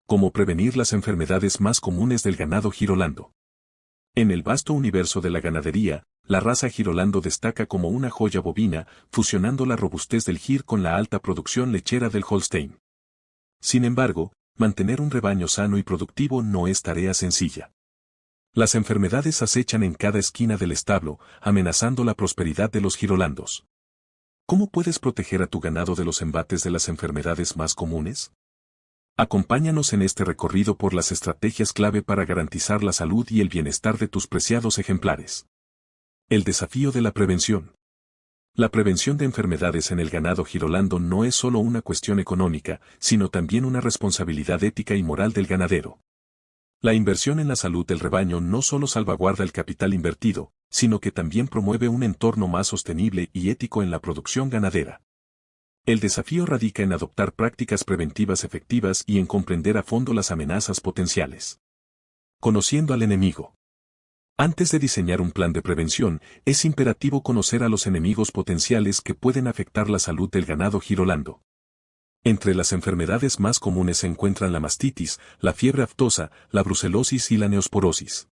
Cómo prevenir las enfermedades más comunes del ganado Girolando. En el vasto universo de la ganadería, la raza Girolando destaca como una joya bovina, fusionando la robustez del Gir con la alta producción lechera del Holstein. Sin embargo, mantener un rebaño sano y productivo no es tarea sencilla. Las enfermedades acechan en cada esquina del establo, amenazando la prosperidad de los girolandos. ¿Cómo puedes proteger a tu ganado de los embates de las enfermedades más comunes? Acompáñanos en este recorrido por las estrategias clave para garantizar la salud y el bienestar de tus preciados ejemplares. El desafío de la prevención. La prevención de enfermedades en el ganado Girolando no es solo una cuestión económica, sino también una responsabilidad ética y moral del ganadero. La inversión en la salud del rebaño no solo salvaguarda el capital invertido, sino que también promueve un entorno más sostenible y ético en la producción ganadera. El desafío radica en adoptar prácticas preventivas efectivas y en comprender a fondo las amenazas potenciales. Conociendo al enemigo. Antes de diseñar un plan de prevención, es imperativo conocer a los enemigos potenciales que pueden afectar la salud del ganado Girolando. Entre las enfermedades más comunes se encuentran la mastitis, la fiebre aftosa, la brucelosis y la neosporosis.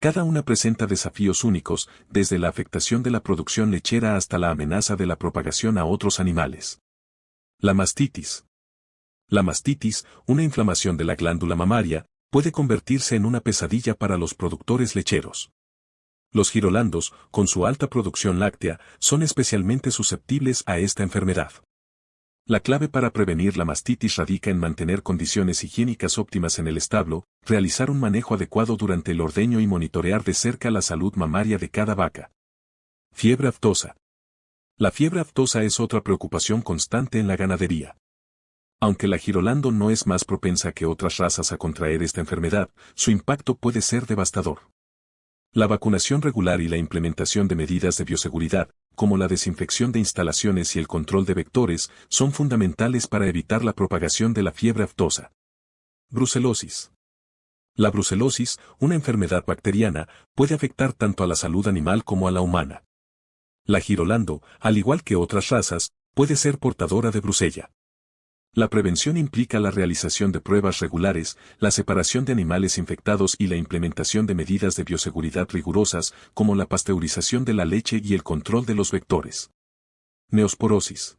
Cada una presenta desafíos únicos, desde la afectación de la producción lechera hasta la amenaza de la propagación a otros animales. La mastitis. La mastitis, una inflamación de la glándula mamaria, puede convertirse en una pesadilla para los productores lecheros. Los girolandos, con su alta producción láctea, son especialmente susceptibles a esta enfermedad. La clave para prevenir la mastitis radica en mantener condiciones higiénicas óptimas en el establo, realizar un manejo adecuado durante el ordeño y monitorear de cerca la salud mamaria de cada vaca. Fiebre aftosa. La fiebre aftosa es otra preocupación constante en la ganadería. Aunque la Girolando no es más propensa que otras razas a contraer esta enfermedad, su impacto puede ser devastador. La vacunación regular y la implementación de medidas de bioseguridad, como la desinfección de instalaciones y el control de vectores, son fundamentales para evitar la propagación de la fiebre aftosa. Brucelosis. La brucelosis, una enfermedad bacteriana, puede afectar tanto a la salud animal como a la humana. La Girolando, al igual que otras razas, puede ser portadora de brucella. La prevención implica la realización de pruebas regulares, la separación de animales infectados y la implementación de medidas de bioseguridad rigurosas, como la pasteurización de la leche y el control de los vectores. Neosporosis.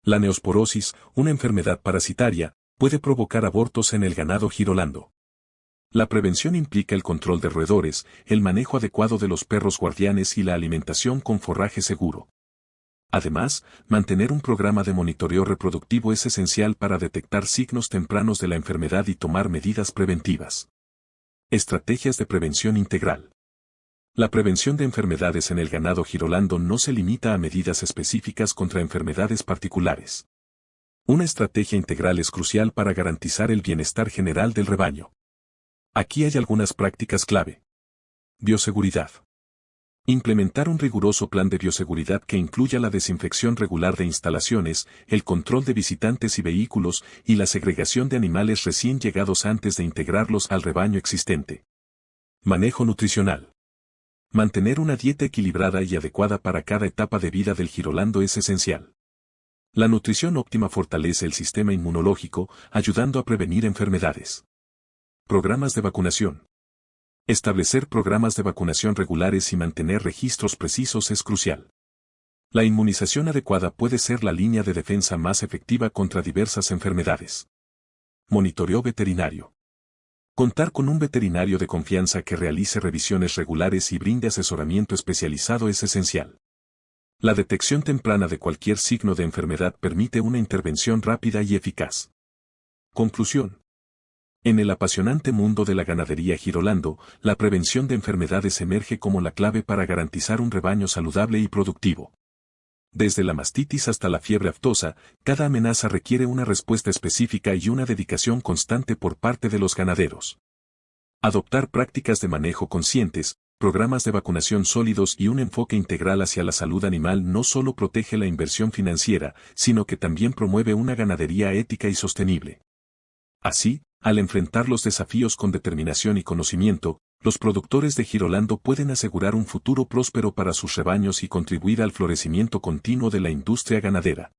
La neosporosis, una enfermedad parasitaria, puede provocar abortos en el ganado Girolando. La prevención implica el control de roedores, el manejo adecuado de los perros guardianes y la alimentación con forraje seguro. Además, mantener un programa de monitoreo reproductivo es esencial para detectar signos tempranos de la enfermedad y tomar medidas preventivas. Estrategias de prevención integral. La prevención de enfermedades en el ganado Girolando no se limita a medidas específicas contra enfermedades particulares. Una estrategia integral es crucial para garantizar el bienestar general del rebaño. Aquí hay algunas prácticas clave. Bioseguridad. Implementar un riguroso plan de bioseguridad que incluya la desinfección regular de instalaciones, el control de visitantes y vehículos y la segregación de animales recién llegados antes de integrarlos al rebaño existente. Manejo nutricional. Mantener una dieta equilibrada y adecuada para cada etapa de vida del Girolando es esencial. La nutrición óptima fortalece el sistema inmunológico, ayudando a prevenir enfermedades. Programas de vacunación. Establecer programas de vacunación regulares y mantener registros precisos es crucial. La inmunización adecuada puede ser la línea de defensa más efectiva contra diversas enfermedades. Monitoreo veterinario. Contar con un veterinario de confianza que realice revisiones regulares y brinde asesoramiento especializado es esencial. La detección temprana de cualquier signo de enfermedad permite una intervención rápida y eficaz. Conclusión. En el apasionante mundo de la ganadería Girolando, la prevención de enfermedades emerge como la clave para garantizar un rebaño saludable y productivo. Desde la mastitis hasta la fiebre aftosa, cada amenaza requiere una respuesta específica y una dedicación constante por parte de los ganaderos. Adoptar prácticas de manejo conscientes, programas de vacunación sólidos y un enfoque integral hacia la salud animal no solo protege la inversión financiera, sino que también promueve una ganadería ética y sostenible. Así, al enfrentar los desafíos con determinación y conocimiento, los productores de Girolando pueden asegurar un futuro próspero para sus rebaños y contribuir al florecimiento continuo de la industria ganadera.